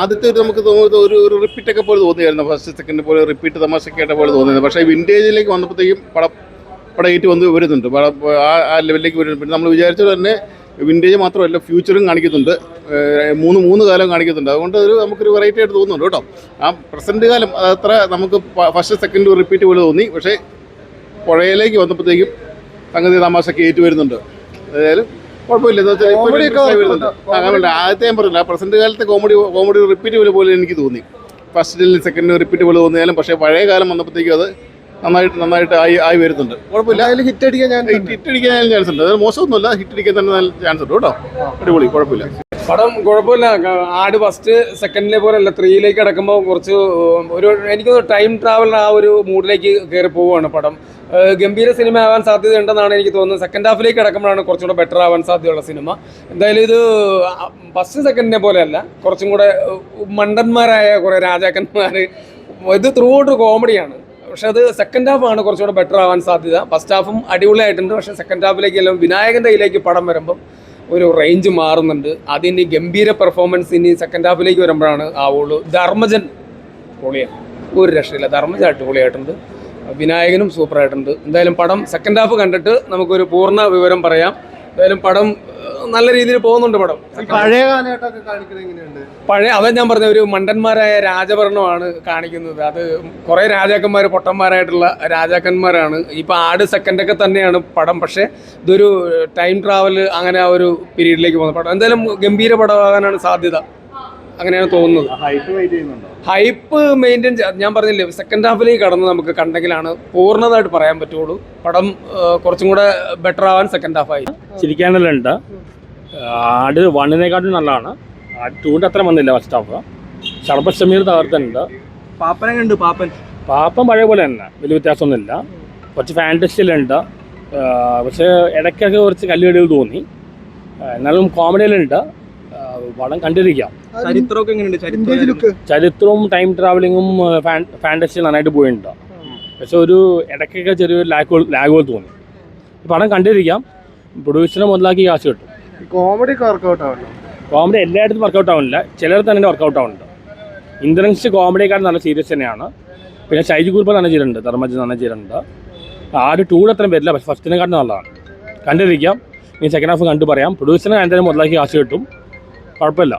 ആദ്യത്തെ നമുക്ക് തോന്നുന്നത് ഒരു റിപ്പീറ്റ് ഒക്കെ പോലെ തോന്നിയായിരുന്നു. ഫസ്റ്റ് സെക്കൻഡ് പോലെ റിപ്പീറ്റ് തമാശയൊക്കെ പോലെ തോന്നിയത്. പക്ഷേ വിൻറ്റേജിലേക്ക് വന്നപ്പോഴത്തേക്കും പടം ഏറ്റു വന്ന് വരുന്നുണ്ട്. ആ ലെവലിലേക്ക് വരുന്നുണ്ട്. പിന്നെ നമ്മൾ വിചാരിച്ചത് തന്നെ വിൻറ്റേജ് മാത്രമല്ല ഫ്യൂച്ചറും കാണിക്കുന്നുണ്ട്. മൂന്ന് കാലം കാണിക്കുന്നുണ്ട്. അതുകൊണ്ട് നമുക്കൊരു വെറൈറ്റി ആയിട്ട് തോന്നുന്നുണ്ട് കേട്ടോ. ആ പ്രസൻറ്റ് കാലം അതത്ര നമുക്ക് ഫസ്റ്റ് സെക്കൻഡ് റിപ്പീറ്റ് പോലെ തോന്നി. പക്ഷേ പുഴയിലേക്ക് വന്നപ്പോഴത്തേക്കും സംഗതി തമാശയൊക്കെ ഏറ്റു വരുന്നുണ്ട്. ഏതായാലും കുഴപ്പമില്ല. വരുന്നുണ്ട്. അങ്ങനെ ആദ്യത്തെ ഞാൻ പറഞ്ഞില്ല, ആ പ്രസൻറ്റ് കാലത്തെ കോമഡി റിപ്പീറ്റ് പോലെ എനിക്ക് തോന്നി. ഫസ്റ്റിൽ സെക്കൻഡ് റിപ്പീറ്റ് പോലെ തോന്നിയാലും പക്ഷേ പഴയ കാലം വന്നപ്പോഴത്തേക്കും അത് നന്നായിട്ട് ആയി വരുന്നുണ്ട്. കുഴപ്പമില്ല. ഹിറ്റ് അടിക്കാൻ ചാൻസ് ഉണ്ട്. അത് മോശമൊന്നുമല്ല. ഹിറ്റ് അടിക്കാൻ തന്നെ നല്ല ചാൻസ് ഉണ്ട് കേട്ടോ. അടിപൊളി, കുഴപ്പമില്ല. പടം കുഴപ്പമില്ല. ആട് ഫസ്റ്റ് സെക്കൻഡിലെ പോലെ അല്ല, 3ലേക്ക് കിടക്കുമ്പോൾ കുറച്ച് എനിക്ക് ടൈം ട്രാവൽ ആ ഒരു മൂഡിലേക്ക് കയറി പോവുകയാണ് പടം. ഗംഭീര സിനിമ ആവാൻ സാധ്യതയുണ്ടെന്നാണ് എനിക്ക് തോന്നുന്നത്. സെക്കൻഡ് ഹാഫിലേക്ക് കിടക്കുമ്പോഴാണ് കുറച്ചുകൂടെ ബെറ്റർ ആവാൻ സാധ്യതയുള്ള സിനിമ. എന്തായാലും ഇത് ഫസ്റ്റ് സെക്കൻഡിനെ പോലെയല്ല, കുറച്ചും കൂടെ മണ്ടന്മാരായ കുറേ രാജാക്കന്മാർ. ഇത് ത്രൂ ഔട്ട് കോമഡിയാണ്. പക്ഷെ അത് സെക്കൻഡ് ഹാഫാണ് കുറച്ചുകൂടെ ബെറ്റർ ആവാൻ സാധ്യത. ഫസ്റ്റ് ഹാഫും അടിപൊളിയായിട്ടുണ്ട്. പക്ഷേ സെക്കൻഡ് ഹാഫിലേക്ക് എല്ലാം വിനായകൻ്റെ കയ്യിലേക്ക് പടം വരുമ്പം ഒരു റേഞ്ച് മാറുന്നുണ്ട്. അതിന് ഗംഭീര പെർഫോമൻസ് ഇനി സെക്കൻഡ് ഹാഫിലേക്ക് വരുമ്പോഴാണ് ആവുള്ളൂ. ധർമ്മജൻ പൊളിയാണ്, ഒരു രക്ഷയില്ല. ധർമ്മജൻ അടിപൊളിയായിട്ടുണ്ട്. വിനായകനും സൂപ്പറായിട്ടുണ്ട്. എന്തായാലും പടം സെക്കൻഡ് ഹാഫ് കണ്ടിട്ട് നമുക്കൊരു പൂർണ്ണ വിവരം പറയാം. എന്തായാലും പടം നല്ല രീതിയിൽ പോകുന്നുണ്ട്. പടം പഴയ അതാ ഞാൻ പറഞ്ഞ ഒരു മണ്ടന്മാരായ രാജഭരണമാണ് കാണിക്കുന്നത്. അത് കുറേ രാജാക്കന്മാർ പൊട്ടന്മാരായിട്ടുള്ള രാജാക്കന്മാരാണ്. ഇപ്പം ആട് സെക്കൻഡൊക്കെ തന്നെയാണ് പടം. പക്ഷേ ഇതൊരു ടൈം ട്രാവൽ അങ്ങനെ ആ ഒരു പീരീഡിലേക്ക് പോകുന്ന പടം. എന്തായാലും ഗംഭീര പടമാകാനാണ് സാധ്യത, അങ്ങനെയാണ് തോന്നുന്നത്. ഹൈപ്പ് മെയിൻറ്റെയിൻ ഞാൻ പറഞ്ഞില്ലേ, സെക്കൻഡ് ഹാഫിലേക്ക് കടന്ന് നമുക്ക് കണ്ടെങ്കിലാണ് പൂർണ്ണതായിട്ട് പറയാൻ പറ്റുള്ളൂ. പടം കുറച്ചും കൂടെ ബെറ്റർ ആവാൻ സെക്കൻഡ് ഹാഫായി. ചിരിക്കാനുണ്ട്. ആട് 1-നേക്കാട്ടും നല്ലതാണ്. ആട് 2-ൻ്റെ അത്ര വന്നില്ല ഫസ്റ്റ് ഹാഫ്. ഷർബത്ത് ഷമീർ തകർത്തുണ്ട്. പാപ്പനെ കണ്ടു. പാപ്പൻ പഴയ പോലെ തന്നെ വലിയ വ്യത്യാസമൊന്നുമില്ല. കുറച്ച് ഫാൻറ്റസിയിലുണ്ട്. പക്ഷേ ഇടയ്ക്കൊക്കെ കുറച്ച് കല്ലുകടികൾ തോന്നി. എന്നാലും കോമഡിയിലുണ്ട്. പടം കണ്ടിരിക്കാം. ചരിത്രമൊക്കെ എങ്ങനെയുണ്ട്? ചരിത്രവും ടൈം ട്രാവലിങ്ങും ഫാൻറ്റസി നന്നായിട്ട് പോയിട്ടുണ്ട്. പക്ഷെ ഒരു ഇടയ്ക്കൊക്കെ ചെറിയൊരു ലാഗ് പോലെ തോന്നി. പടം കണ്ടിരിക്കാം. പ്രൊഡ്യൂസറിനെ മുതലാക്കി കാശ് കിട്ടും. കോമഡി വർക്കൗട്ട് ആവല്ലോ. കോമഡി എല്ലായിടത്തും വർക്കൗട്ട് ആവുന്നില്ല, ചിലയിടത്ത് തന്നെ വർക്കൗട്ട് ആവുന്നുണ്ട്. ഇന്ദ്രൻസ് കോമഡിക്കാരൻ നല്ല സീരിയസ് തന്നെയാണ്. പിന്നെ ഷൈജി കുറുപ്പ് നല്ല ചെയ്തിട്ടുണ്ട്, ധർമ്മജൻ നല്ല ചെയ്തിട്ടുണ്ട്. ആട് 2 അത്രയും വരില്ല, പക്ഷെ ഫസ്റ്റിനെക്കാട്ടും നല്ലതാണ്. കണ്ടിരിക്കാം. ഇനി സെക്കൻഡ് ഹാഫ് കണ്ടു പറയാം. പ്രൊഡ്യൂസറിനെ എന്തായാലും മുതലാക്കി കാശ് കിട്ടും. കുഴപ്പമില്ല.